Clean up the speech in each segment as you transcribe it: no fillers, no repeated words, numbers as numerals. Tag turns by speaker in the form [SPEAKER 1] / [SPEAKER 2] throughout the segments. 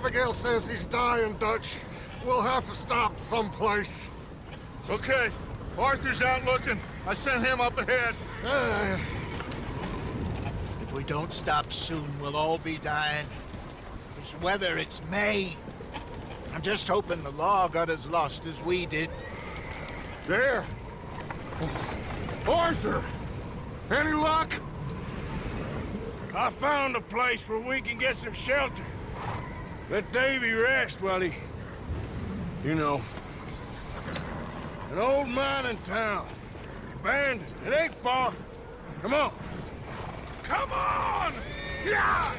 [SPEAKER 1] Abigail says he's dying, Dutch. We'll have to stop someplace.
[SPEAKER 2] Okay. Arthur's out looking. I sent him up ahead.
[SPEAKER 3] If we don't stop soon, we'll all be dying. This weather, it's May. I'm just hoping the law got as lost as we did.
[SPEAKER 1] There. Arthur! Any luck?
[SPEAKER 4] I found a place where we can get some shelter. Let Davy rest while he... You know. An old mining town. Abandoned. It ain't far. Come on. Come on! Yeah!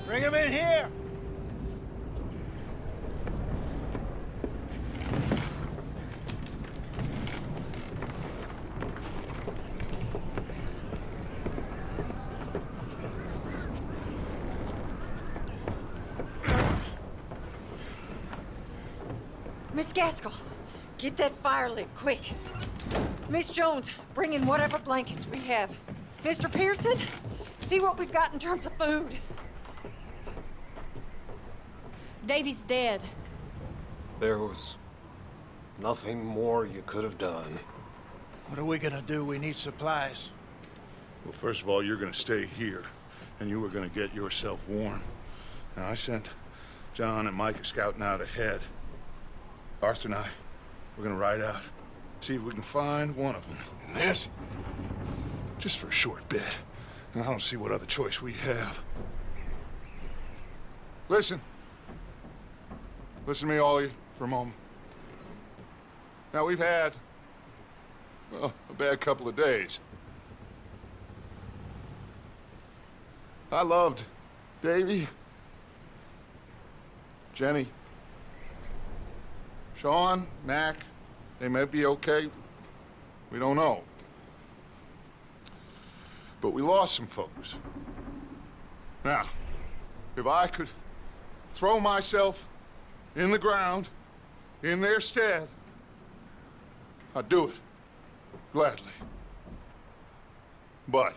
[SPEAKER 3] Bring him in here!
[SPEAKER 5] Miss Gaskell, get that fire lit, quick. Miss Jones, bring in whatever blankets we have. Mr. Pearson, see what we've got in terms of food.
[SPEAKER 6] Davy's dead.
[SPEAKER 1] There was nothing more you could have done.
[SPEAKER 3] What are we gonna do? We need supplies.
[SPEAKER 2] Well, first of all, you're gonna stay here, and you were gonna get yourself warm. Now, I sent John and Micah scouting out ahead. Arthur and I, we're gonna ride out, see if we can find one of them. And this, just for a short bit. And I don't see what other choice we have. Listen. Listen to me, all of you, for a moment. Now, we've had, well, a bad couple of days. I loved Davy, Jenny, Sean, Mac. They may be okay. We don't know. But we lost some folks. Now, if I could throw myself in the ground, in their stead, I'd do it, gladly. But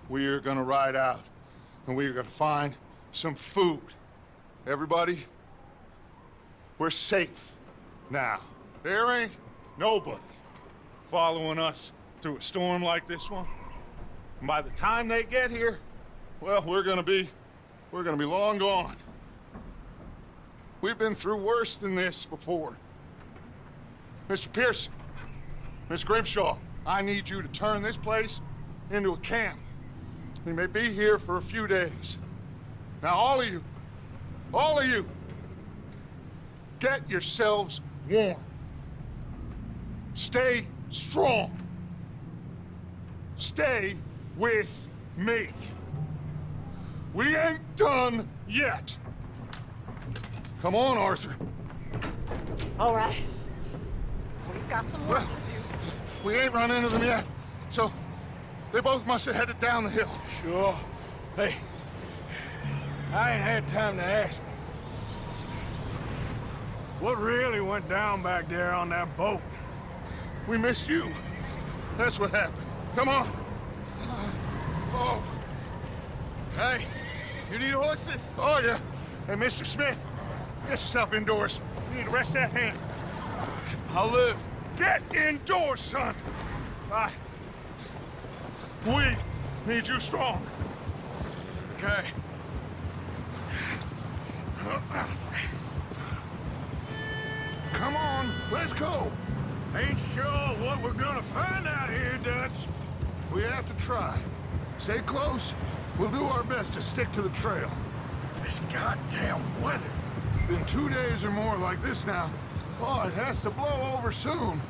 [SPEAKER 2] we're gonna ride out, and we're gonna find some food. Everybody, we're safe now. There ain't nobody following us through a storm like this one. And by the time they get here, well, we're gonna be long gone. We've been through worse than this before. Mr. Pearson, Miss Grimshaw, I need you to turn this place into a camp. We may be here for a few days. Now, all of you, get yourselves warm. Stay strong. Stay with me. We ain't done yet. Come on, Arthur.
[SPEAKER 5] All right. We've got some work to do.
[SPEAKER 2] We ain't run into them yet, so they both must have headed down the hill.
[SPEAKER 4] Sure. Hey, I ain't had time to ask. What really went down back there on that boat?
[SPEAKER 2] We missed you. That's what happened. Come on. Oh.
[SPEAKER 4] Hey, you need horses?
[SPEAKER 2] Oh, yeah. Hey, Mr. Smith, get yourself indoors. You need to rest that hand.
[SPEAKER 4] I'll live.
[SPEAKER 2] Get indoors, son. We need you strong.
[SPEAKER 4] Okay.
[SPEAKER 2] Come on, let's go.
[SPEAKER 4] Ain't sure what we're gonna find out here, Dutch.
[SPEAKER 2] We have to try. Stay close. We'll do our best to stick to the trail.
[SPEAKER 4] This goddamn weather.
[SPEAKER 2] Been 2 days or more like this now. Oh, it has to blow over soon.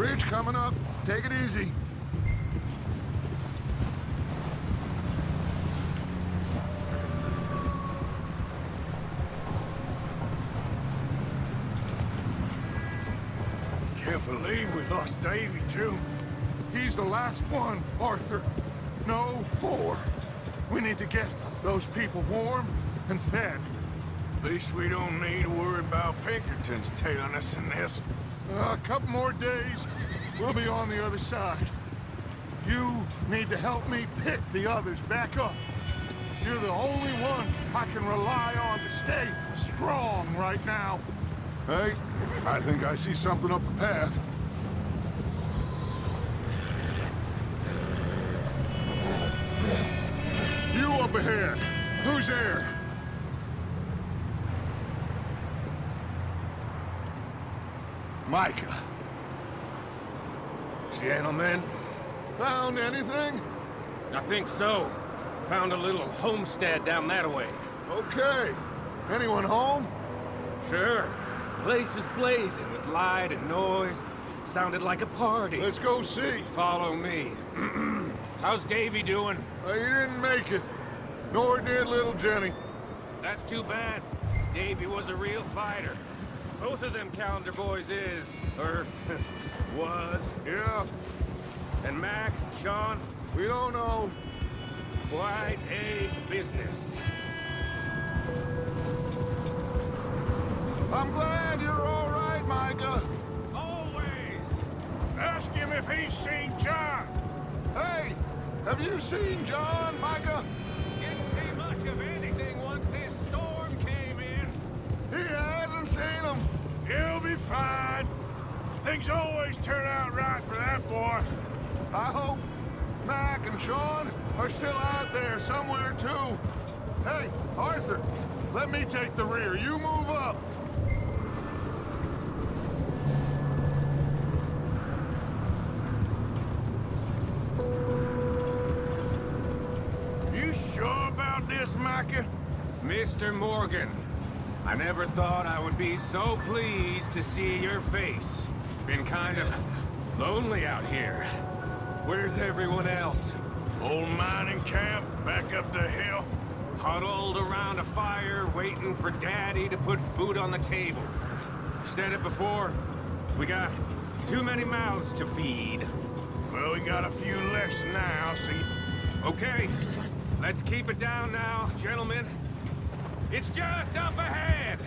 [SPEAKER 2] Bridge coming up. Take it easy.
[SPEAKER 4] Can't believe we lost Davy, too.
[SPEAKER 2] He's the last one, Arthur. No more. We need to get those people warm and fed.
[SPEAKER 4] At least we don't need to worry about Pinkertons tailing us in this.
[SPEAKER 2] A couple more days, we'll be on the other side. You need to help me pick the others back up. You're the only one I can rely on to stay strong right now. Hey, I think I see something up the path. You up ahead. Who's there? Micah.
[SPEAKER 7] Gentlemen,
[SPEAKER 2] Found anything?
[SPEAKER 7] I think so. Found a little homestead down that way.
[SPEAKER 2] Okay. Anyone home?
[SPEAKER 7] Sure. Place is blazing with light and noise. Sounded like a party.
[SPEAKER 2] Let's go see.
[SPEAKER 7] Follow me. How's Davy doing?
[SPEAKER 2] He didn't make it. Nor did little Jenny.
[SPEAKER 7] That's too bad. Davy was a real fighter. Both of them calendar boys is, or was.
[SPEAKER 2] Yeah,
[SPEAKER 7] And Mac, Sean,
[SPEAKER 2] we don't know.
[SPEAKER 7] quite a business.
[SPEAKER 2] I'm glad you're all right, Micah.
[SPEAKER 7] Always.
[SPEAKER 4] Ask him if he's seen John.
[SPEAKER 2] Hey, have you seen John, Micah?
[SPEAKER 7] Didn't see much of anything once this storm came in.
[SPEAKER 2] He hasn't seen him.
[SPEAKER 4] He'll be fine. Things always turn out right for that boy.
[SPEAKER 2] I hope Mac and Sean are still out there somewhere, too. Hey, Arthur, let me take the rear. You move up.
[SPEAKER 4] You sure about this, Micah?
[SPEAKER 7] Mr. Morgan, I never thought I would be so pleased to see your face. Been kind of lonely out here. Where's everyone else?
[SPEAKER 4] Old mining camp back up the hill.
[SPEAKER 7] Huddled around a fire, waiting for Daddy to put food on the table. Said it before, we got too many mouths to feed.
[SPEAKER 4] Well, we got a few less now, see?
[SPEAKER 7] Okay, let's keep it down now, gentlemen. It's just up ahead.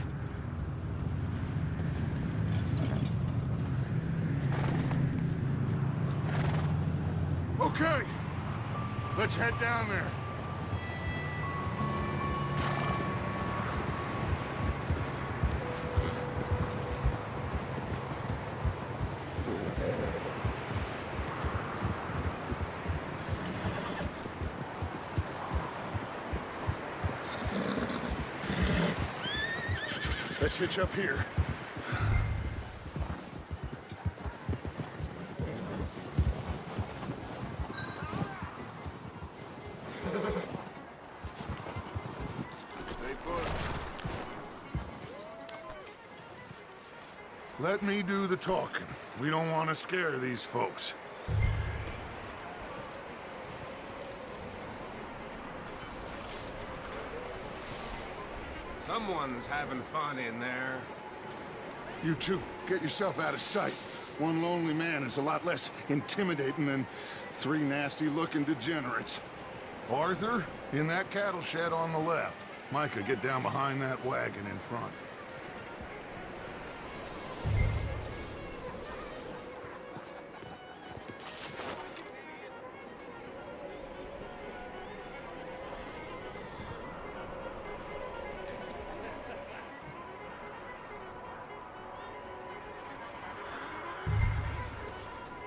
[SPEAKER 2] Okay, let's head down there. Let's hitch up here. Let me do the talking. We don't want to scare these folks.
[SPEAKER 7] Someone's having fun in there.
[SPEAKER 2] You two, get yourself out of sight. One lonely man is a lot less intimidating than three nasty-looking degenerates. Arthur, in that cattle shed on the left. Micah, get down behind that wagon in front.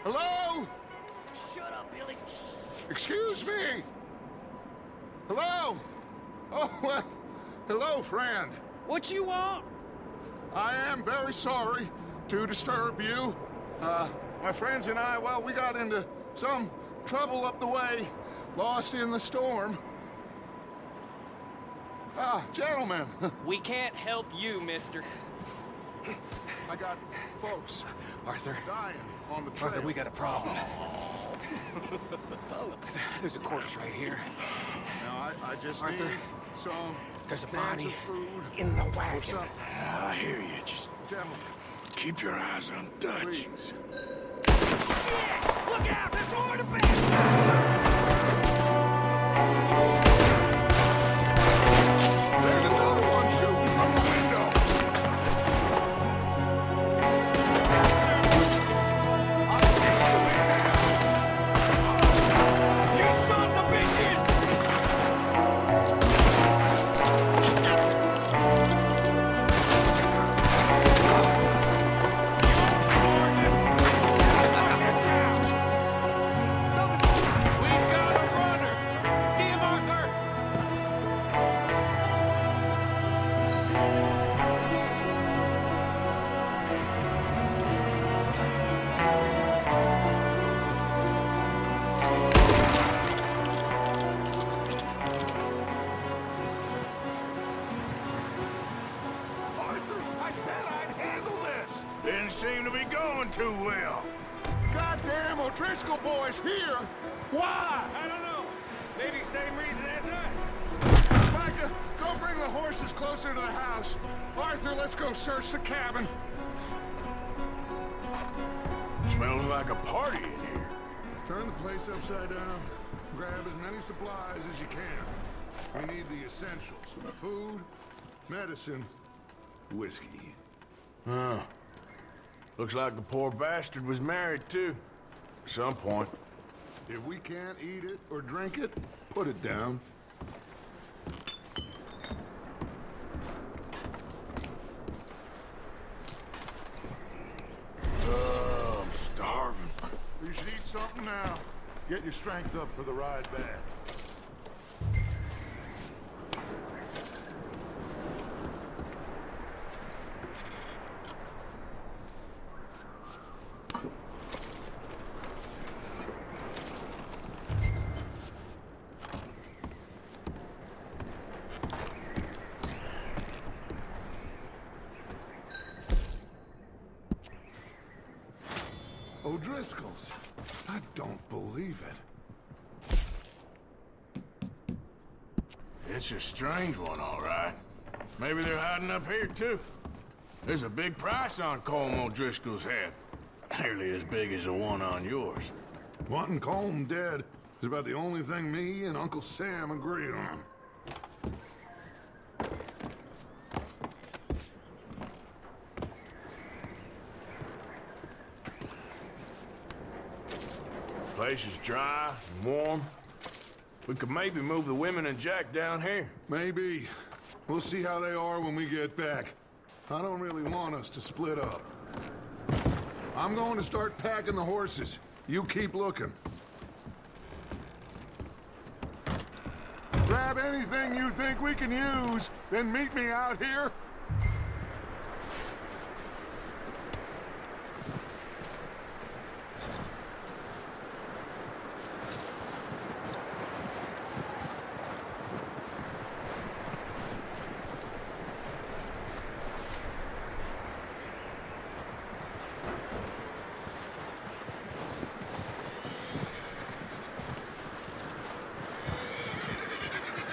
[SPEAKER 2] Hello?
[SPEAKER 8] Shut up, Billy.
[SPEAKER 2] Excuse me? Hello? Oh, well, hello, friend.
[SPEAKER 8] What you want?
[SPEAKER 2] I am very sorry to disturb you. My friends and I, well, we got into some trouble up the way, lost in the storm. Gentlemen.
[SPEAKER 8] We can't help you, mister.
[SPEAKER 2] I got folks
[SPEAKER 7] Arthur,
[SPEAKER 2] dying on the trail.
[SPEAKER 7] Arthur, we got a problem. Folks, there's a corpse right here.
[SPEAKER 2] Now, I just
[SPEAKER 7] Arthur,
[SPEAKER 2] need some
[SPEAKER 7] there's a
[SPEAKER 2] cans
[SPEAKER 7] body
[SPEAKER 2] of food
[SPEAKER 7] in the
[SPEAKER 2] or
[SPEAKER 7] wagon.
[SPEAKER 2] something.
[SPEAKER 4] I hear you. Just
[SPEAKER 2] Gentlemen,
[SPEAKER 4] keep your eyes on Dutch.
[SPEAKER 2] please.
[SPEAKER 8] Look out! There's more to be!
[SPEAKER 2] There's another one shooting from the window.
[SPEAKER 8] You sons of bitches!
[SPEAKER 7] We've got a runner! See him, Arthur?
[SPEAKER 2] Arthur, I said I'd handle this.
[SPEAKER 4] Didn't seem to be going too well.
[SPEAKER 2] Goddamn O'Driscoll boys here. Why?
[SPEAKER 7] I don't know. Maybe same reason as us.
[SPEAKER 2] Micah, go bring the horses closer to the house. Arthur, let's go search the cabin.
[SPEAKER 4] Smells like a party in here.
[SPEAKER 2] Turn the place upside down. Grab as many supplies as you can. We need the essentials. Food, medicine, whiskey.
[SPEAKER 4] Huh. Looks like the poor bastard was married, too. At some point.
[SPEAKER 2] If we can't eat it or drink it, put it down.
[SPEAKER 4] Oh, I'm starving.
[SPEAKER 2] You should eat something now. Get your strength up for the ride back. O'Driscoll's. I don't believe it.
[SPEAKER 4] It's a strange one, all right. Maybe they're hiding up here, too. There's a big price on Colm O'Driscoll's head. Nearly as big as the one on yours.
[SPEAKER 2] Wanting Colm dead is about the only thing me and Uncle Sam agree on.
[SPEAKER 4] Place is dry and warm. We could maybe move the women and Jack down here.
[SPEAKER 2] Maybe. We'll see how they are when we get back. I don't really want us to split up. I'm going to start packing the horses. You keep looking. Grab anything you think we can use, then meet me out here.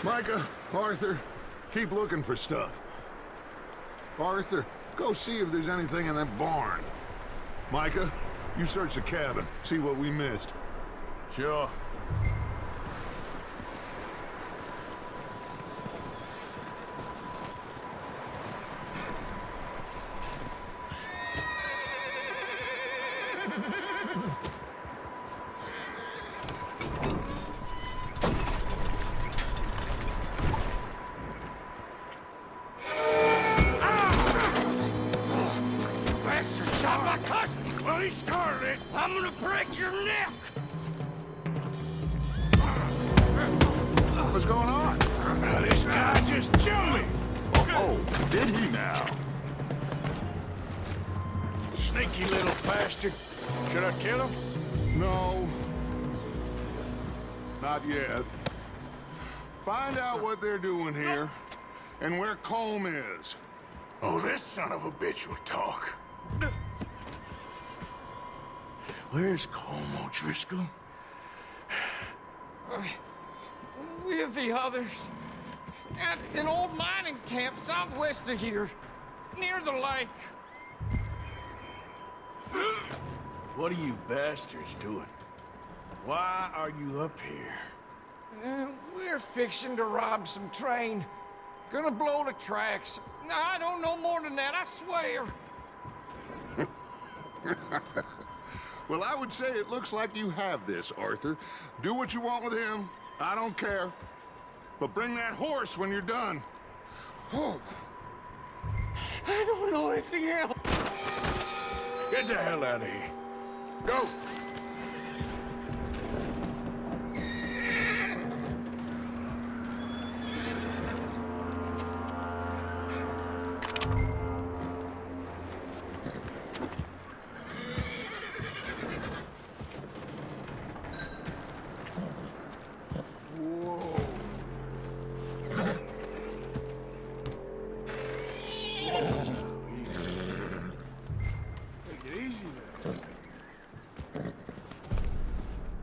[SPEAKER 2] Micah, Arthur, keep looking for stuff. Arthur, go see if there's anything in that barn. Micah, you search the cabin, see what we missed.
[SPEAKER 4] Sure.
[SPEAKER 8] Bastard shot my cousin! Well, he started it! I'm gonna break your neck!
[SPEAKER 2] What's going on?
[SPEAKER 4] Now, this guy just jumped me.
[SPEAKER 2] Oh, did he now?
[SPEAKER 4] Sneaky little bastard. Should I kill him?
[SPEAKER 2] No. Not yet. Find out what they're doing here, and where Colm is.
[SPEAKER 4] Oh, this son of a bitch will talk. Where's Colm O'Driscoll?
[SPEAKER 8] With the others. At an old mining camp southwest of here. Near the lake.
[SPEAKER 4] What are you bastards doing? Why are you up here?
[SPEAKER 8] We're fixing to rob some train. Gonna blow the tracks. I don't know more than that, I swear.
[SPEAKER 2] Well, I would say it looks like you have this, Arthur. Do what you want with him. I don't care. But bring that horse when you're done. Oh.
[SPEAKER 8] I don't know anything else.
[SPEAKER 4] Get the hell out of here. Go!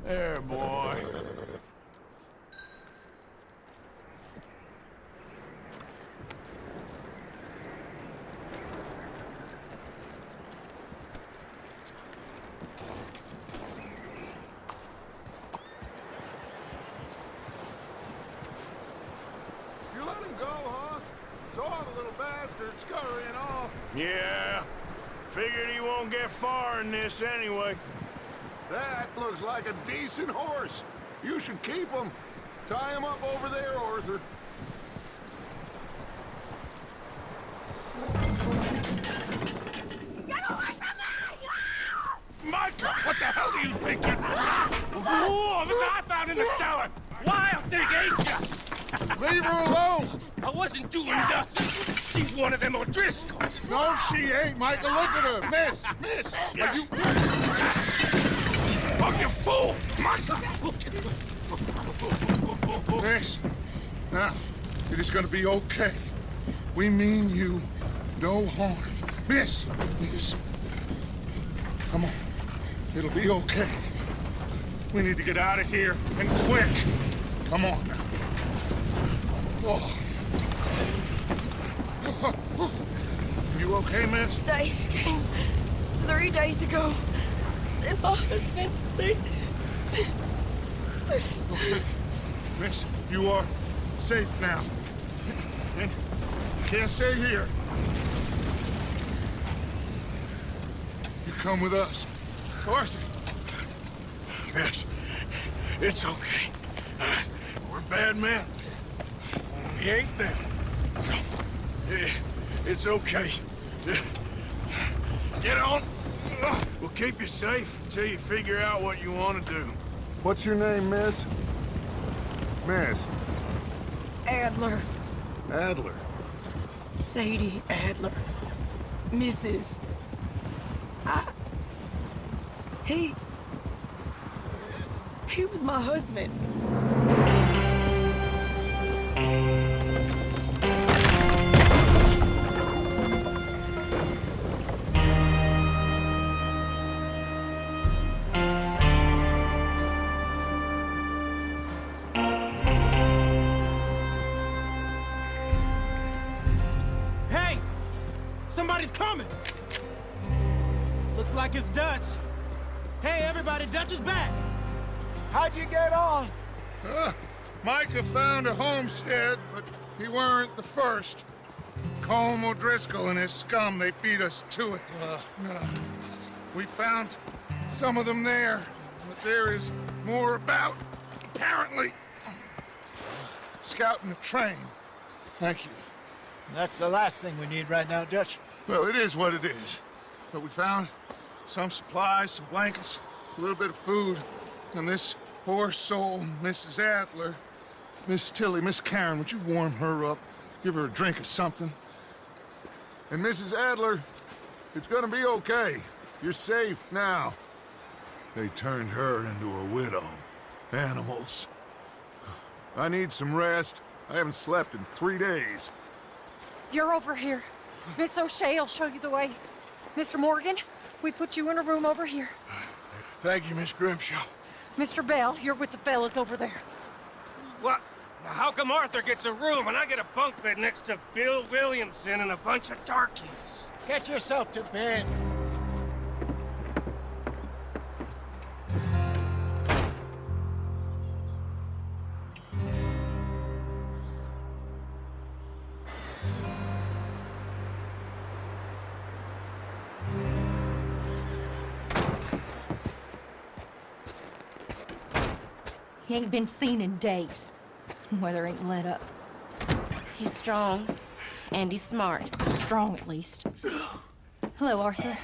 [SPEAKER 4] There, boy.
[SPEAKER 2] You let him go, huh? Saw the little bastard scurrying off.
[SPEAKER 4] Yeah. Figured he won't get far in this anyway.
[SPEAKER 2] That looks like a decent horse. You should keep him. Tie him up over there, Arthur.
[SPEAKER 5] Get away from me!
[SPEAKER 4] Micah, what the hell do you think you're... Whoa, this I found in the cellar. Wild thing, ain't ya?
[SPEAKER 2] Leave her alone.
[SPEAKER 4] I wasn't doing nothing. She's one of them O'Driscolls.
[SPEAKER 2] No, she ain't, Micah. Look at her. Miss, are you...
[SPEAKER 4] Oh, you fool! Micah!
[SPEAKER 2] Miss, now, it is gonna be okay. We mean you no harm. Miss, come on. It'll be okay. We need to get out of here, and quick. Come on now. Oh. You okay, miss?
[SPEAKER 9] They came 3 days ago. And my husband, they...
[SPEAKER 2] Miss, you are safe now. And you can't stay here. You come with us. Arthur.
[SPEAKER 4] Miss, it's okay. We're bad men. We ain't them. It's okay. Get on. We'll keep you safe until you figure out what you want to do.
[SPEAKER 2] What's your name, miss? Miss.
[SPEAKER 9] Adler.
[SPEAKER 2] Adler.
[SPEAKER 9] Sadie Adler. Mrs. He was my husband.
[SPEAKER 10] Somebody's coming! Looks like it's Dutch. Hey, everybody, Dutch is back!
[SPEAKER 3] How'd you get on?
[SPEAKER 2] Micah found a homestead, but he weren't the first. Colm O'Driscoll and his scum, they beat us to it. We found some of them there, but there is more about, apparently. Scouting the train. Thank you.
[SPEAKER 3] That's the last thing we need right now, Dutch.
[SPEAKER 2] Well, it is what it is. But we found some supplies, some blankets, a little bit of food, and this poor soul, Mrs. Adler, Miss Tilly, Miss Karen, would you warm her up? Give her a drink or something? And Mrs. Adler, it's gonna be okay. You're safe now. They turned her into a widow. Animals. I need some rest. I haven't slept in 3 days.
[SPEAKER 5] You're over here. Miss O'Shea will show you the way. Mr. Morgan, we put you in a room over here.
[SPEAKER 4] Thank you, Miss Grimshaw.
[SPEAKER 5] Mr. Bell, you're with the fellas over there.
[SPEAKER 11] What? How come Arthur gets a room and I get a bunk bed next to Bill Williamson and a bunch of darkies?
[SPEAKER 3] Get yourself to bed.
[SPEAKER 6] He ain't been seen in days. Weather ain't let up.
[SPEAKER 9] He's strong, and he's smart.
[SPEAKER 6] Strong, at least. Hello, Arthur.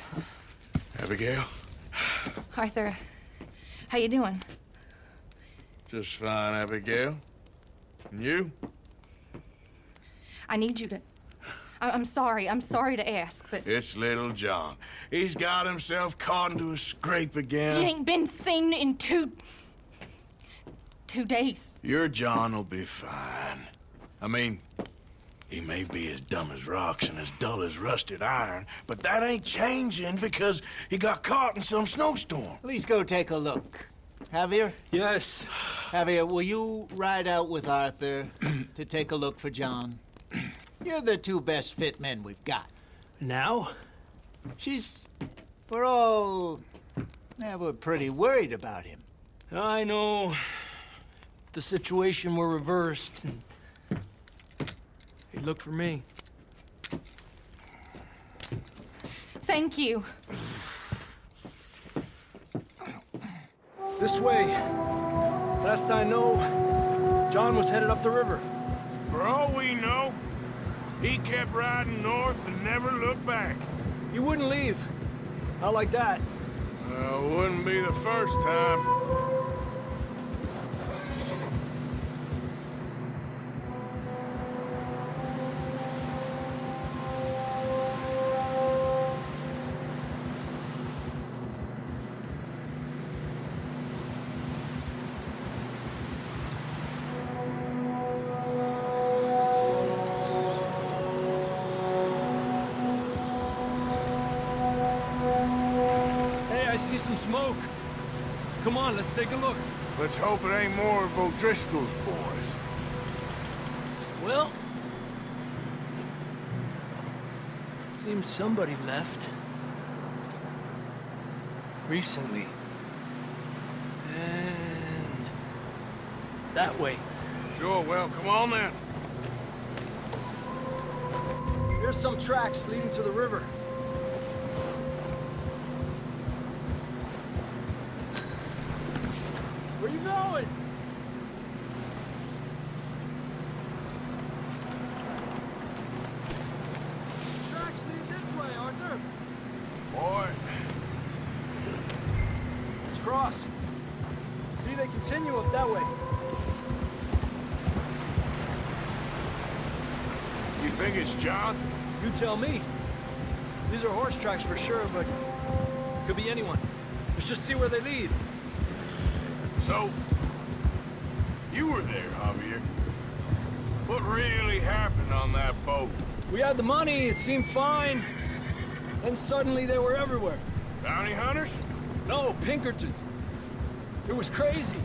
[SPEAKER 4] Abigail?
[SPEAKER 6] Arthur, how you doing?
[SPEAKER 4] Just fine, Abigail. And you?
[SPEAKER 6] I need you to... I'm sorry to ask, but...
[SPEAKER 4] It's little John. He's got himself caught into a scrape again.
[SPEAKER 6] He ain't been seen in 2 days.
[SPEAKER 4] Your John will be fine. I mean, he may be as dumb as rocks and as dull as rusted iron, but that ain't changing because he got caught in some snowstorm.
[SPEAKER 3] Please go take a look. Javier?
[SPEAKER 11] Yes.
[SPEAKER 3] Javier, will you ride out with Arthur to take a look for John? You're the 2 best fit men we've got.
[SPEAKER 11] Now?
[SPEAKER 3] We're all... we're pretty worried about him.
[SPEAKER 11] I know. The situation were reversed, and he'd look for me.
[SPEAKER 6] Thank you.
[SPEAKER 11] This way. Last I know, John was headed up the river.
[SPEAKER 4] For all we know, he kept riding north and never looked back.
[SPEAKER 11] He wouldn't leave. Not like that.
[SPEAKER 4] Wouldn't be the first time.
[SPEAKER 11] I see some smoke. Come on, let's take a look.
[SPEAKER 4] Let's hope it ain't more of O'Driscoll's boys.
[SPEAKER 11] Well, seems somebody left. Recently. And that way.
[SPEAKER 4] Sure, well, come on then.
[SPEAKER 11] Here's some tracks leading to the river. Where you going? Tracks lead this way, Arthur.
[SPEAKER 4] Boy.
[SPEAKER 11] Let's cross. See, they continue up that way.
[SPEAKER 4] You think it's John?
[SPEAKER 11] You tell me. These are horse tracks for sure, but could be anyone. Let's just see where they lead.
[SPEAKER 4] So, you were there, Javier. What really happened on that boat?
[SPEAKER 11] We had the money, it seemed fine. Then suddenly they were everywhere.
[SPEAKER 4] Bounty hunters?
[SPEAKER 11] No, Pinkertons. It was crazy.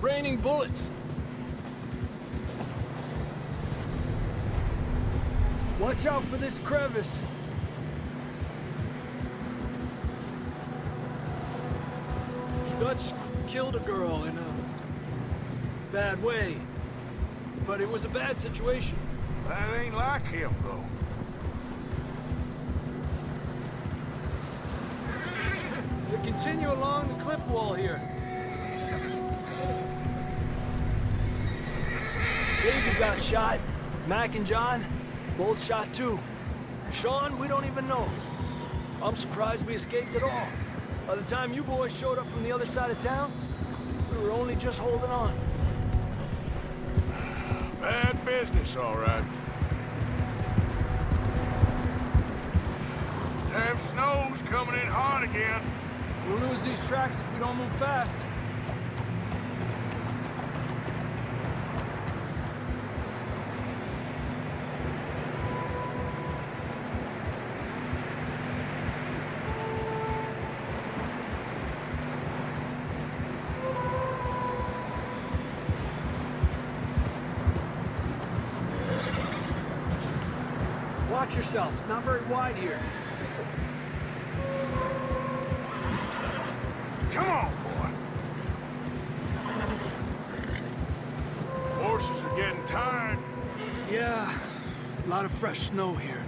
[SPEAKER 11] Raining bullets. Watch out for this crevice. Dutch killed a girl in a bad way. But it was a bad situation.
[SPEAKER 4] That ain't like him, though.
[SPEAKER 11] They continue along the cliff wall here. Davey got shot. Mac and John, both shot too. Sean, we don't even know. I'm surprised we escaped at all. By the time you boys showed up from the other side of town, we were only just holding on.
[SPEAKER 4] Bad business, all right. Damn snow's coming in hard again.
[SPEAKER 11] We'll lose these tracks if we don't move fast. Watch yourself. It's not very wide here.
[SPEAKER 4] Come on, boy. Horses are getting tired.
[SPEAKER 11] Yeah, a lot of fresh snow here.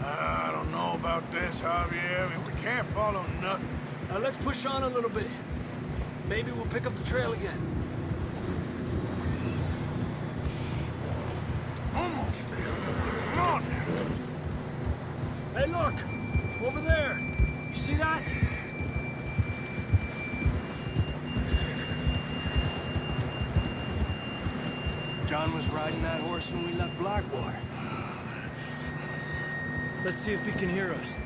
[SPEAKER 4] I don't know about this, Javier. I mean, we can't follow nothing.
[SPEAKER 11] Let's push on a little bit. Maybe we'll pick up the trail again.
[SPEAKER 4] Almost there. Come on now.
[SPEAKER 11] Hey, look! Over there! You see that? John was riding that horse when we left Blackwater. Let's see if he can hear us.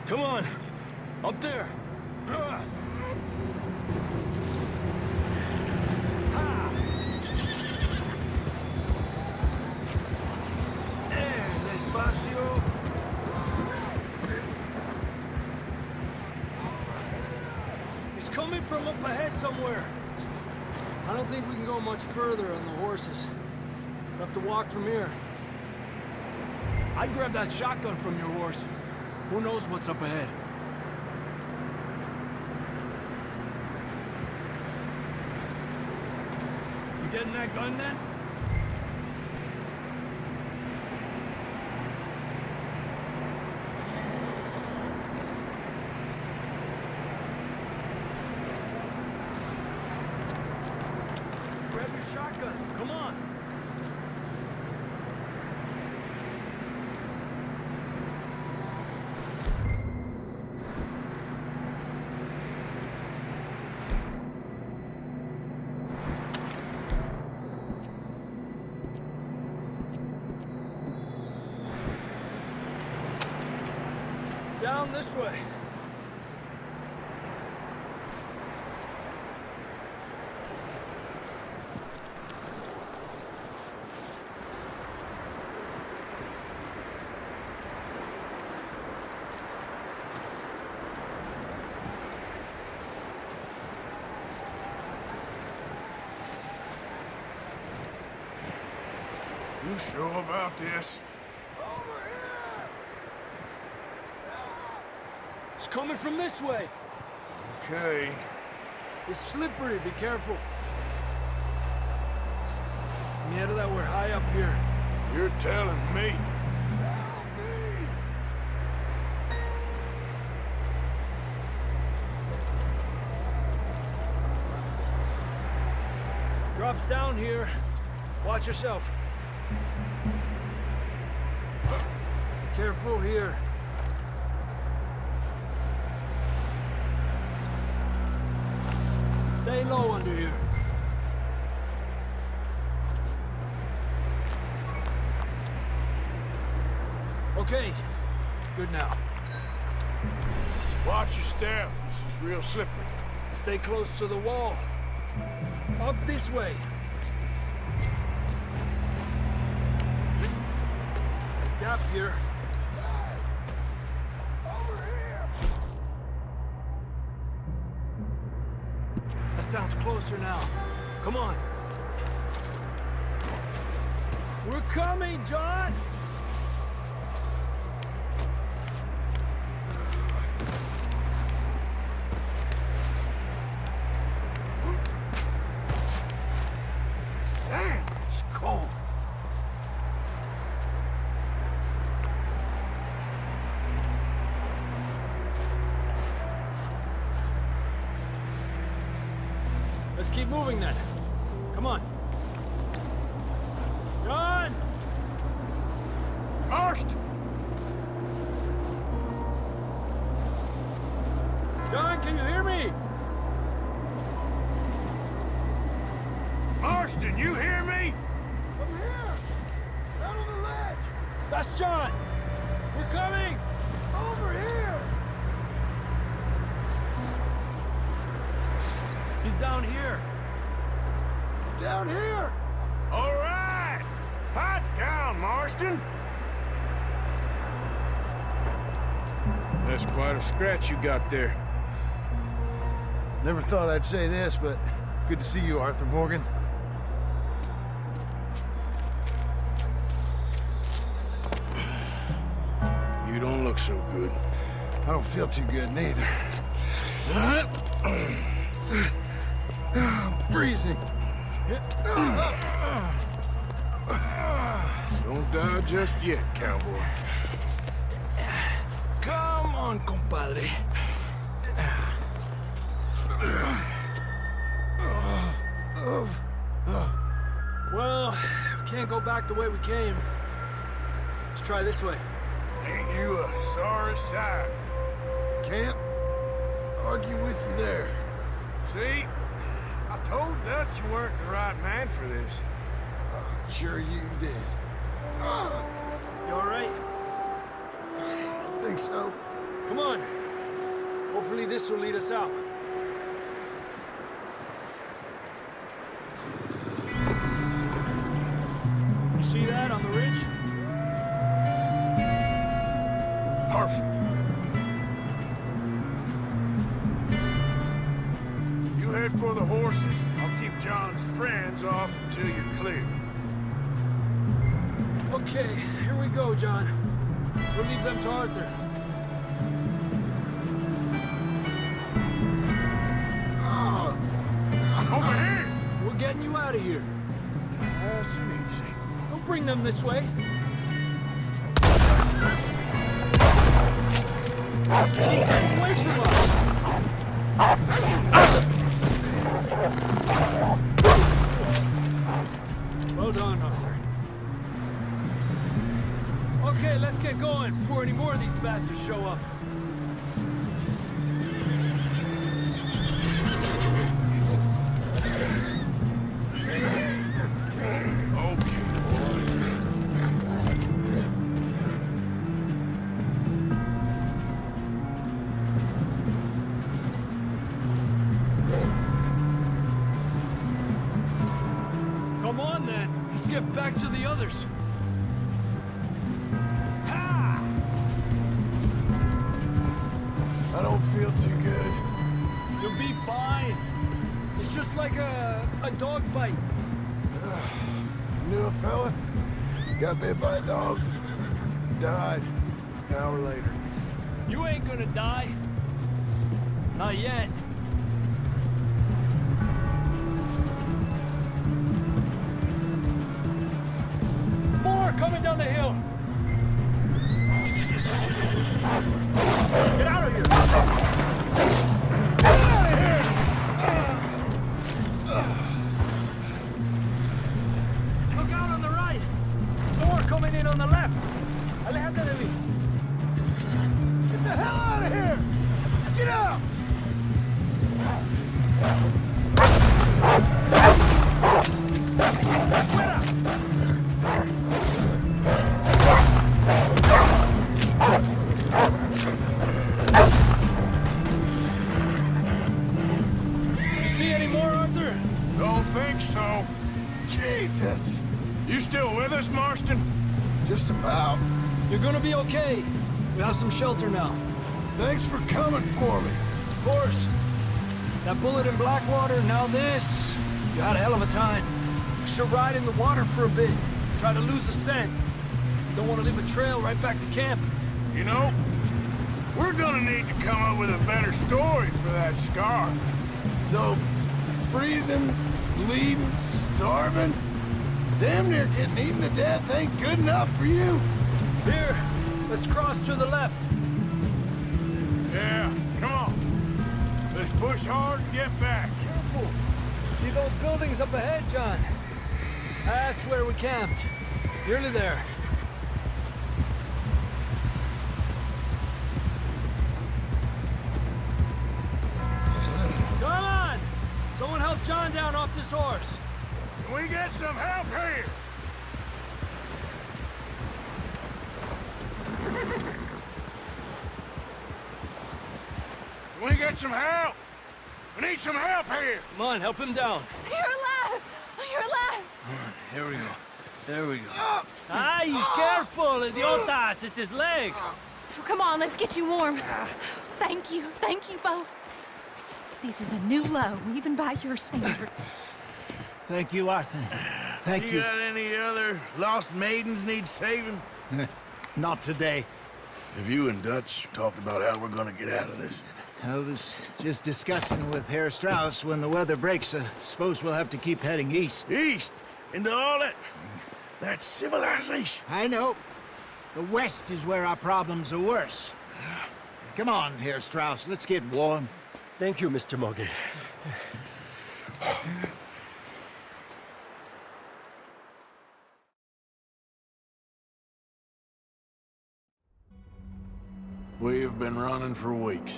[SPEAKER 11] Come on! Up there! Ha! And despacio. He's coming from up ahead somewhere. I don't think we can go much further on the horses. We'll have to walk from here. I'd grab that shotgun from your horse. Who knows what's up ahead? You getting that gun then? Grab your shotgun. Come on. Down this way.
[SPEAKER 4] You sure about this?
[SPEAKER 11] It's coming from this way.
[SPEAKER 4] Okay.
[SPEAKER 11] It's slippery. Be careful. Mierda, that we're high up here.
[SPEAKER 4] You're telling me.
[SPEAKER 11] Drops down here. Watch yourself. Careful here. Stay low under here. Okay, good now.
[SPEAKER 4] Watch your step. This is real slippery.
[SPEAKER 11] Stay close to the wall. Up this way. Gap here. That sounds closer now. Come on. We're coming, John!
[SPEAKER 4] Damn, it's cold.
[SPEAKER 11] Let's keep moving then. Come on. John!
[SPEAKER 4] Marston!
[SPEAKER 11] John, can you hear me?
[SPEAKER 4] Marston, you hear me?
[SPEAKER 3] I'm here! Out on the ledge!
[SPEAKER 11] That's John! We're coming!
[SPEAKER 3] Over here!
[SPEAKER 11] He's down here.
[SPEAKER 3] Down here!
[SPEAKER 4] All right! Hot down, Marston! That's quite a scratch you got there.
[SPEAKER 3] Never thought I'd say this, but it's good to see you, Arthur Morgan.
[SPEAKER 4] You don't look so good.
[SPEAKER 3] I don't feel too good, neither. I'm freezing.
[SPEAKER 4] Don't die just yet, cowboy.
[SPEAKER 11] Come on, compadre. Well, we can't go back the way we came. Let's try this way.
[SPEAKER 4] Ain't you a sorry sight?
[SPEAKER 3] Can't argue with you there.
[SPEAKER 4] See? I told Dutch you weren't the right man for this.
[SPEAKER 3] Sure you did.
[SPEAKER 11] You all right?
[SPEAKER 3] I think so.
[SPEAKER 11] Come on. Hopefully this will lead us out. You see that on the ridge?
[SPEAKER 4] Perfect. You head for the horses. I'll keep John's friends off until you're clear.
[SPEAKER 11] Okay, here we go, John. We'll leave them to Arthur.
[SPEAKER 4] Over here!
[SPEAKER 11] We're getting you out of here.
[SPEAKER 4] Nice and easy.
[SPEAKER 11] Don't bring them this way. Away from us! Well done, Arthur. Okay, let's get going before any more of these bastards show up. Come on, then. Let's get back to the others. Ha!
[SPEAKER 3] I don't feel too good.
[SPEAKER 11] You'll be fine. It's just like a dog bite.
[SPEAKER 3] Knew a fella, got bit by a dog, died an hour later.
[SPEAKER 11] You ain't gonna die. Not yet. More coming down the hill. Get out of here. Get out of here. Look out on the right. More coming in on the left. Aléjate de mí.
[SPEAKER 3] Get the hell out of here! Get out!
[SPEAKER 11] You see any more, Arthur?
[SPEAKER 4] Don't think so.
[SPEAKER 3] Jesus!
[SPEAKER 4] You still with us, Marston?
[SPEAKER 3] Just about.
[SPEAKER 11] You're gonna be okay. We have some shelter now.
[SPEAKER 3] Thanks for coming for me.
[SPEAKER 11] Of course. That bullet in Blackwater, now this. You had a hell of a time. Should ride in the water for a bit. Try to lose the scent. Don't want to leave a trail right back to camp.
[SPEAKER 4] You know, we're gonna need to come up with a better story for that scar.
[SPEAKER 3] So, freezing, bleeding, starving, damn near getting eaten to death ain't good enough for you?
[SPEAKER 11] Here, let's cross to the left.
[SPEAKER 4] Yeah, come on. Let's push hard and get back.
[SPEAKER 11] Careful. See those buildings up ahead, John? That's where we camped. Nearly there. Come on! Someone help John down off this horse.
[SPEAKER 4] Can we get some help here? Can we get some help? We need some help here.
[SPEAKER 11] Come on, help him down.
[SPEAKER 6] You're alive! You're alive!
[SPEAKER 11] Here we go. There we go. Ay, careful, idiotas! It's his leg.
[SPEAKER 6] Come on, let's get you warm. Thank you both. This is a new low, even by your standards.
[SPEAKER 3] Thank you, Arthur. Thank you.
[SPEAKER 4] You got any other lost maidens need saving?
[SPEAKER 3] Not today.
[SPEAKER 4] Have you and Dutch talked about how we're gonna get out of this?
[SPEAKER 3] I was just discussing with Herr Strauss when the weather breaks. Suppose we'll have to keep heading east.
[SPEAKER 4] East? Into all that... That's civilization.
[SPEAKER 3] I know. The west is where our problems are worse. Come on, Herr Strauss, let's get warm.
[SPEAKER 12] Thank you, Mr. Morgan.
[SPEAKER 4] We've been running for weeks.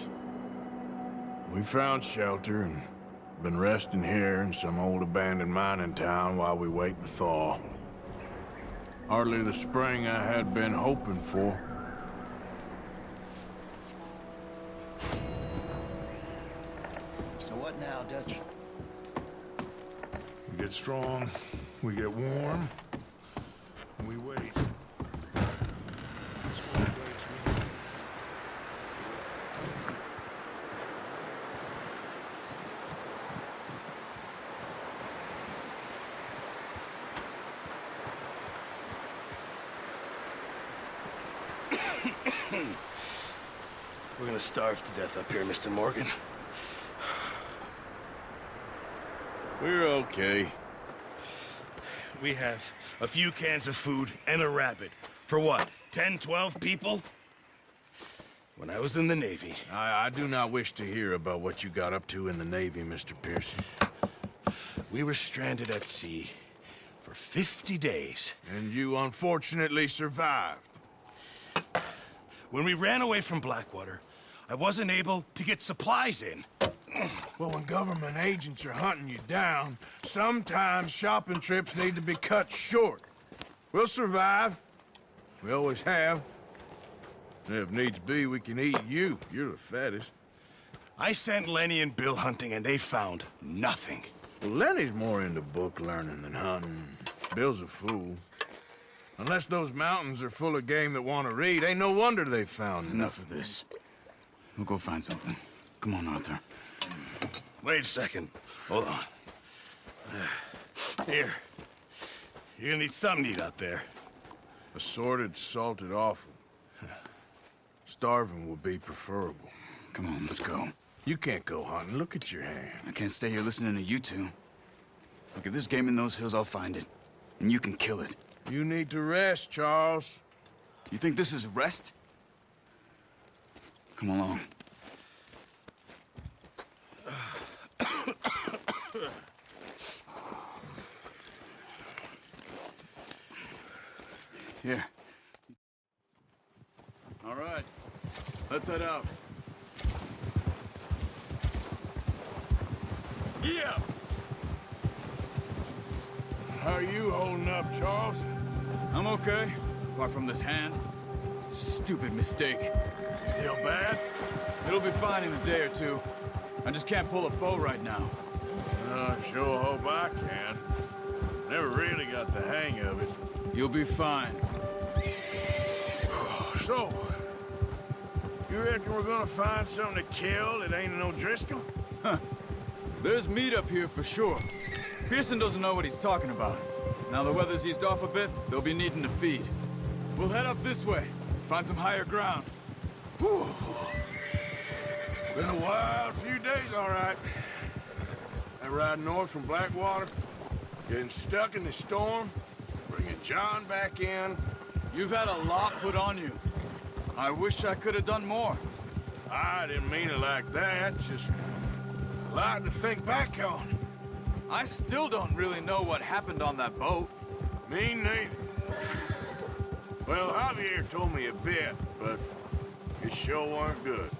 [SPEAKER 4] We found shelter and been resting here in some old abandoned mining town while we wait the thaw. Hardly the spring I had been hoping for.
[SPEAKER 3] So what now, Dutch?
[SPEAKER 2] We get strong, we get warm, and we wait.
[SPEAKER 4] We're gonna starve to death up here, Mr. Morgan. We're okay. We have a few cans of food and a rabbit. For what, 10, 12 people? When I was in the Navy... I do not wish to hear about what you got up to in the Navy, Mr. Pearson. We were stranded at sea for 50 days. And you unfortunately survived. When we ran away from Blackwater, I wasn't able to get supplies in. Well, when government agents are hunting you down, sometimes shopping trips need to be cut short. We'll survive. We always have. And if needs be, we can eat you. You're the fattest. I sent Lenny and Bill hunting, and they found nothing. Well, Lenny's more into book learning than hunting. Bill's a fool. Unless those mountains are full of game that want to read, ain't no wonder they found
[SPEAKER 13] Enough of this. We'll go find something. Come on, Arthur.
[SPEAKER 4] Wait a second. Hold on. Here. You're gonna need something to eat out there. Assorted, salted offal. Starving would be preferable.
[SPEAKER 13] Come on, let's go.
[SPEAKER 4] You can't go hunting. Look at your hand.
[SPEAKER 13] I can't stay here listening to you two. Look, if there's game in those hills, I'll find it. And you can kill it.
[SPEAKER 4] You need to rest, Charles.
[SPEAKER 13] You think this is rest? Come along. Here. All right. Let's head out.
[SPEAKER 4] Yeah! How are you holding up, Charles?
[SPEAKER 13] I'm okay, apart from this hand. Stupid mistake.
[SPEAKER 4] Still bad?
[SPEAKER 13] It'll be fine in a day or two. I just can't pull a bow right now.
[SPEAKER 4] I sure hope I can. Never really got the hang of it.
[SPEAKER 13] You'll be fine.
[SPEAKER 4] So, you reckon we're gonna find something to kill that ain't no Driscoll?
[SPEAKER 13] Huh. There's meat up here for sure. Pearson doesn't know what he's talking about. Now the weather's eased off a bit, they'll be needing to feed. We'll head up this way, find some higher ground.
[SPEAKER 4] Whew. Been a wild few days, all right. That ride north from Blackwater, getting stuck in the storm, bringing John back in.
[SPEAKER 13] You've had a lot put on you. I wish I could have done more.
[SPEAKER 4] I didn't mean it like that, just a lot to think back on.
[SPEAKER 13] I still don't really know what happened on that boat.
[SPEAKER 4] Me neither. Well, Javier told me a bit, but it sure weren't good.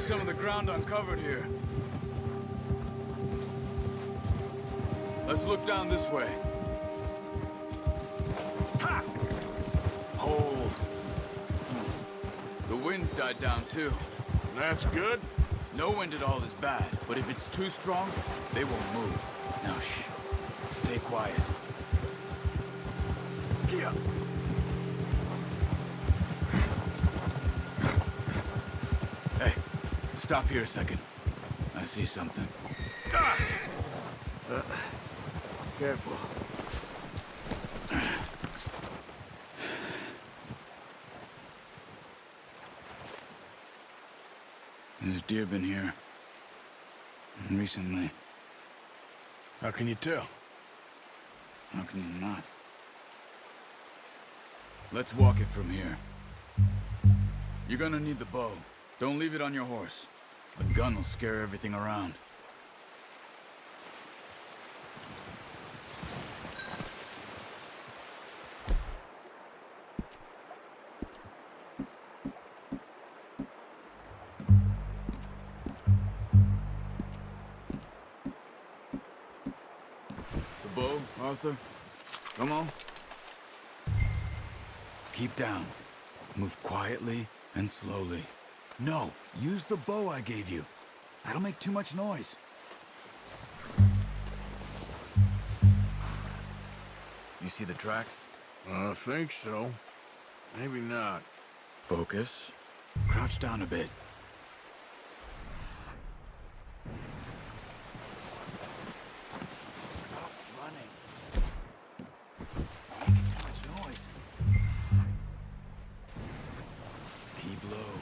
[SPEAKER 13] some of the ground uncovered here. Let's look down this way. Ha! Hold. The wind's died down too.
[SPEAKER 4] That's good.
[SPEAKER 13] No wind at all is bad, but if it's too strong, they won't move. Now shh. Stay quiet. Here. Hey, stop here a second. I see something. Careful. There's deer been here. Recently.
[SPEAKER 4] How can you tell?
[SPEAKER 13] How can you not? Let's walk it from here. You're gonna need the bow. Don't leave it on your horse. The gun will scare everything around. The bow, Arthur? Come on. Keep down. Move quietly and slowly. No, use the bow I gave you. That'll make too much noise. You see the tracks?
[SPEAKER 4] I think so. Maybe not.
[SPEAKER 13] Focus. Crouch down a bit. Stop running. Making too much noise. Keep low.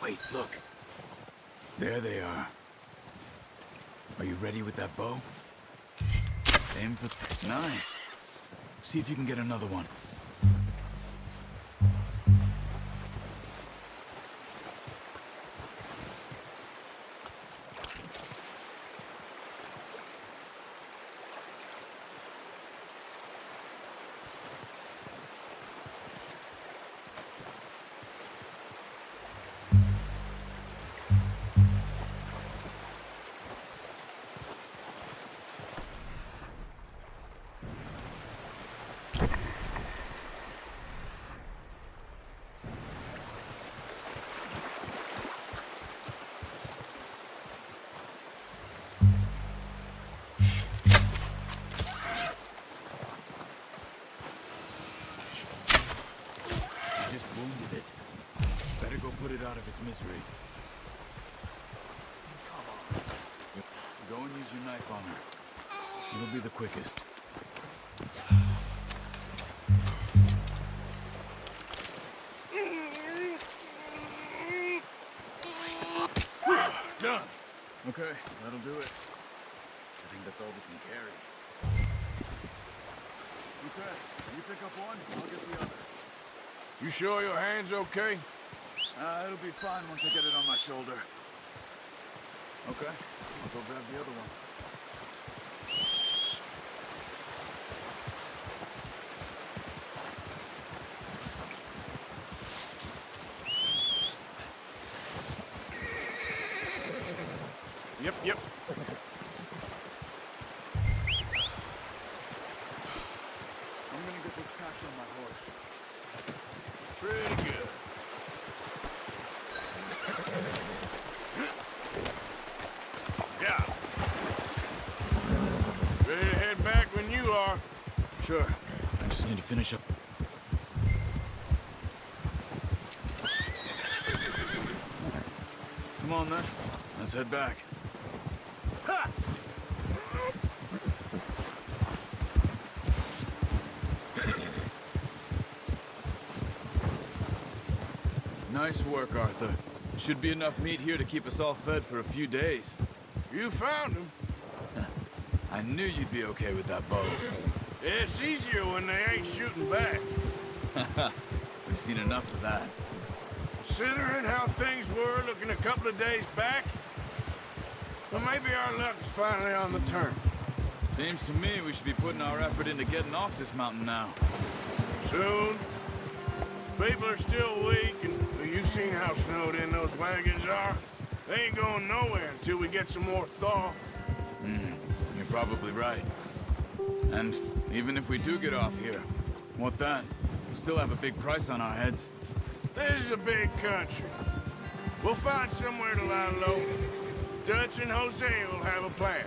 [SPEAKER 13] Wait, look. There they are. Are you ready with that bow? Aim for... Nice. See if you can get another one. Wounded it. Better go put it out of its misery. Come on. Go and use your knife on her. It'll be the quickest.
[SPEAKER 4] Done.
[SPEAKER 13] Okay, that'll do it. I think that's all we can carry. Okay, you pick up one, I'll get the other.
[SPEAKER 4] You sure your hand's okay?
[SPEAKER 13] It'll be fine once I get it on my shoulder. Okay, I'll go grab the other one.
[SPEAKER 4] Yep.
[SPEAKER 13] I'm gonna get this packed on my horse.
[SPEAKER 4] Pretty good. Yeah. Ready to head back when you are.
[SPEAKER 13] Sure. I just need to finish up. Come on then. Let's head back. Ha! Nice work, Arthur. Should be enough meat here to keep us all fed for a few days.
[SPEAKER 4] You found him.
[SPEAKER 13] I knew you'd be okay with that bow.
[SPEAKER 4] It's easier when they ain't shooting back.
[SPEAKER 13] We've seen enough of that.
[SPEAKER 4] Considering how things were looking a couple of days back, well, maybe our luck is finally on the turn.
[SPEAKER 13] Seems to me we should be putting our effort into getting off this mountain now.
[SPEAKER 4] Soon. People are still weak, and you've seen how snowed in those wagons are. They ain't going nowhere until we get some more thaw.
[SPEAKER 13] You're probably right. And even if we do get off here, what then? We still have a big price on our heads.
[SPEAKER 4] This is a big country. We'll find somewhere to lie low. Dutch and Jose will have a plan.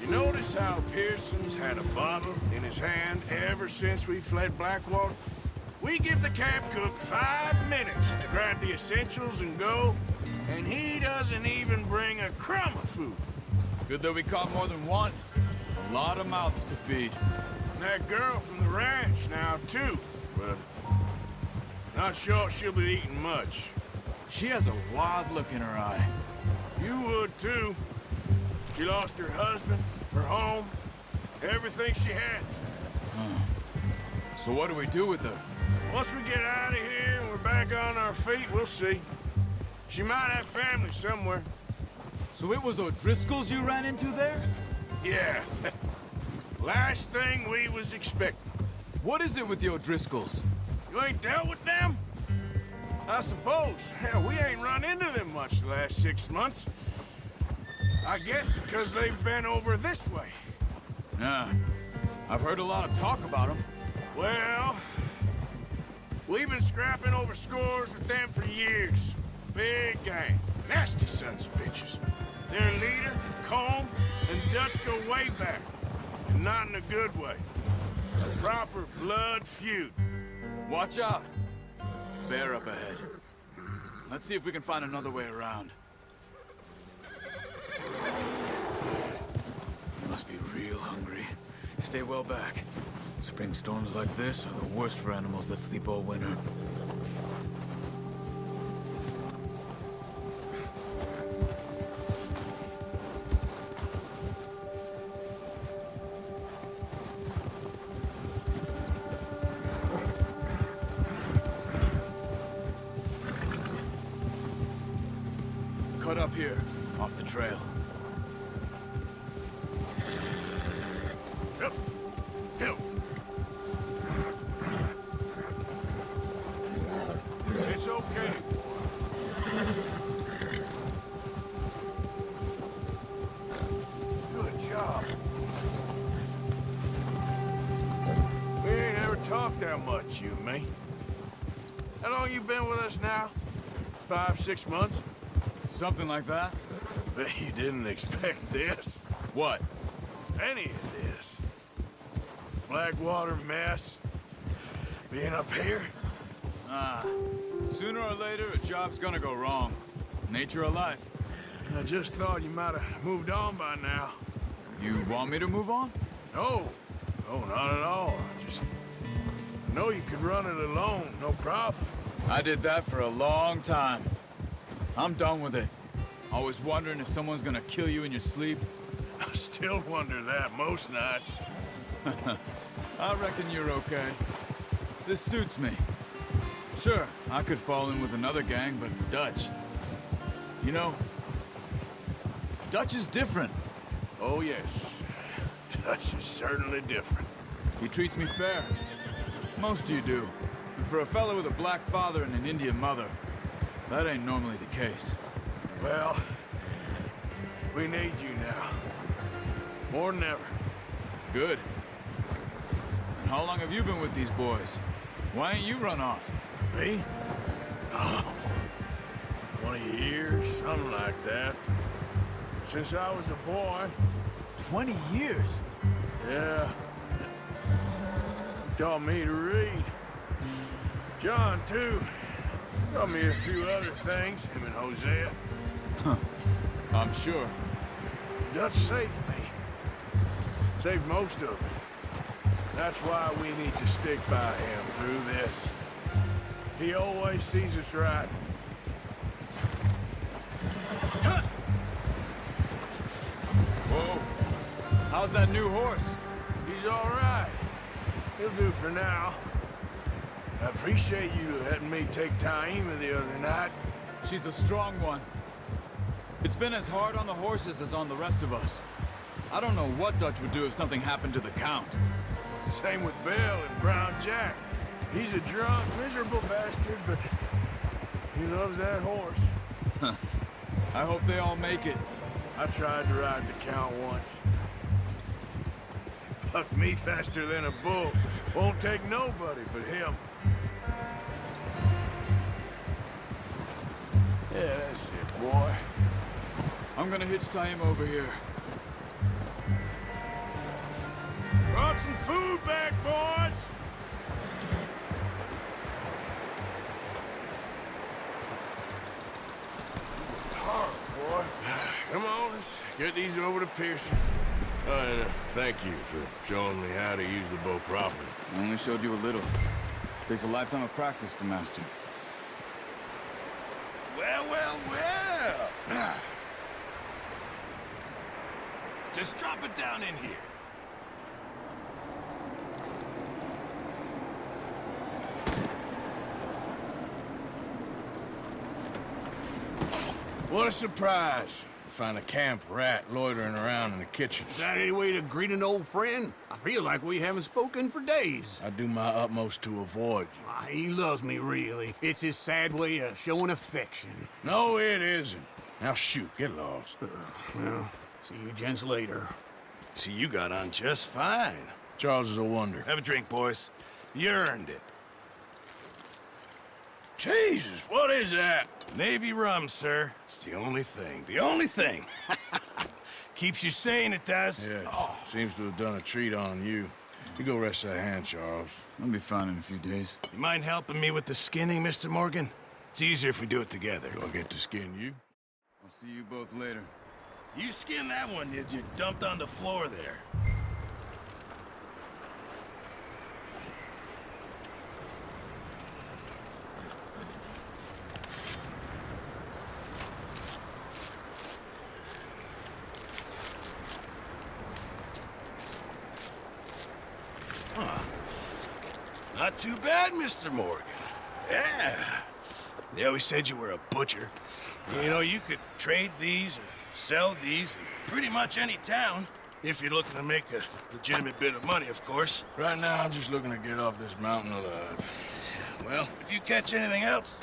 [SPEAKER 4] You notice how Pearson's had a bottle in his hand ever since we fled Blackwater? We give the camp cook 5 minutes to grab the essentials and go, and he doesn't even bring a crumb of food.
[SPEAKER 13] Good that we caught more than one. A lot of mouths to feed.
[SPEAKER 4] And that girl from the ranch now, too, but not sure she'll be eating much.
[SPEAKER 13] She has a wild look in her eye.
[SPEAKER 4] You would, too. She lost her husband, her home, everything she had.
[SPEAKER 13] So what do we do with her?
[SPEAKER 4] Once we get out of here and we're back on our feet, we'll see. She might have family somewhere.
[SPEAKER 13] So it was O'Driscoll's you ran into there?
[SPEAKER 4] Yeah. Last thing we was expecting.
[SPEAKER 13] What is it with the O'Driscolls?
[SPEAKER 4] You ain't dealt with them? I suppose. Hell, we ain't run into them much the last 6 months. I guess because they've been over this way.
[SPEAKER 13] Yeah. I've heard a lot of talk about them.
[SPEAKER 4] Well, we've been scrapping over scores with them for years. Big gang. Nasty sons of bitches. Their leader, Combe, and Dutch go way back. And not in a good way. A proper blood feud.
[SPEAKER 13] Watch out. Bear up ahead. Let's see if we can find another way around. You must be real hungry. Stay well back. Spring storms like this are the worst for animals that sleep all winter. Cut up here, off the trail.
[SPEAKER 4] Yep. Yep. It's okay. Good job. We ain't ever talked that much, you and me. How long you been with us now? 5, 6 months?
[SPEAKER 13] Something like that?
[SPEAKER 4] Bet you didn't expect this.
[SPEAKER 13] What?
[SPEAKER 4] Any of this. Blackwater mess. Being up here.
[SPEAKER 13] Sooner or later, a job's gonna go wrong. Nature of life.
[SPEAKER 4] I just thought you might have moved on by now.
[SPEAKER 13] You want me to move on?
[SPEAKER 4] No. No, not at all. I know you could run it alone, no problem.
[SPEAKER 13] I did that for a long time. I'm done with it. Always wondering if someone's gonna kill you in your sleep.
[SPEAKER 4] I still wonder that most nights.
[SPEAKER 13] I reckon you're okay. This suits me. Sure, I could fall in with another gang, but Dutch... You know, Dutch is different.
[SPEAKER 4] Oh, yes. Dutch is certainly different.
[SPEAKER 13] He treats me fair. Most of you do. And for a fellow with a black father and an Indian mother, that ain't normally the case.
[SPEAKER 4] Well, we need you now. More than ever.
[SPEAKER 13] Good. And how long have you been with these boys? Why ain't you run off?
[SPEAKER 4] Me? Oh, 20 years, something like that. Since I was a boy.
[SPEAKER 13] 20 years?
[SPEAKER 4] Yeah. He taught me to read. John, too. Taught me a few other things, him and Hosea.
[SPEAKER 13] Huh. I'm sure.
[SPEAKER 4] Dutch saved me. Saved most of us. That's why we need to stick by him through this. He always sees us right.
[SPEAKER 10] How's that new horse?
[SPEAKER 4] He's all right. He'll do for now. I appreciate you letting me take Taima the other night.
[SPEAKER 10] She's a strong one. It's been as hard on the horses as on the rest of us. I don't know what Dutch would do if something happened to the Count.
[SPEAKER 4] Same with Bill and Brown Jack. He's a drunk, miserable bastard, but he loves that horse.
[SPEAKER 10] I hope they all make it.
[SPEAKER 4] I tried to ride the Count once. Bucked me faster than a bull. Won't take nobody but him. Yeah, that's it, boy.
[SPEAKER 10] I'm gonna hitch Taima over here.
[SPEAKER 4] Brought some food back, boys! Hard, boy. Come on, let's get these over to Pearson. And thank you for showing me how to use the bow properly.
[SPEAKER 10] I only showed you a little. Takes a lifetime of practice to master.
[SPEAKER 4] Well, well, well! Just drop it down in here. What a surprise. To find a camp rat loitering around in the kitchen.
[SPEAKER 12] Is that any way to greet an old friend? I feel like we haven't spoken for days.
[SPEAKER 4] I do my utmost to avoid you.
[SPEAKER 12] He loves me, really. It's his sad way of showing affection.
[SPEAKER 4] No, it isn't. Now shoot, get lost.
[SPEAKER 12] Well, see you gents later.
[SPEAKER 4] See, you got on just fine. Charles is a wonder.
[SPEAKER 14] Have a drink, boys. You earned it.
[SPEAKER 4] Jesus, what is that?
[SPEAKER 14] Navy rum, sir. It's the only thing. The only thing. Keeps you sane, it does.
[SPEAKER 4] Yeah, seems to have done a treat on you. You go rest that hand, Charles.
[SPEAKER 10] I'll be fine in a few days.
[SPEAKER 14] You mind helping me with the skinning, Mr. Morgan? It's easier if we do it together.
[SPEAKER 4] Do I get to skin you?
[SPEAKER 10] I'll see you both later.
[SPEAKER 14] You skinned that one you dumped on the floor there. Not too bad, Mr. Morgan. Yeah. They always said you were a butcher. You know, you could trade these or sell these in pretty much any town. If you're looking to make a legitimate bit of money, of course.
[SPEAKER 4] Right now, I'm just looking to get off this mountain alive.
[SPEAKER 14] Well, if you catch anything else,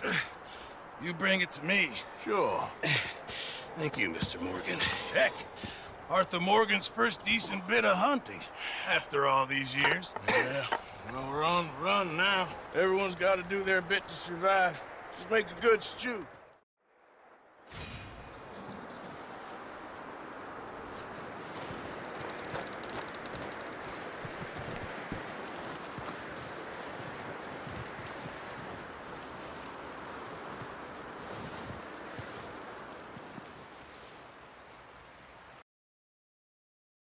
[SPEAKER 14] you bring it to me.
[SPEAKER 4] Sure.
[SPEAKER 14] Thank you, Mr. Morgan. Heck, Arthur Morgan's first decent bit of hunting after all these years.
[SPEAKER 4] Yeah. Well, we're on the run now. Everyone's got to do their bit to survive. Just make a good stew.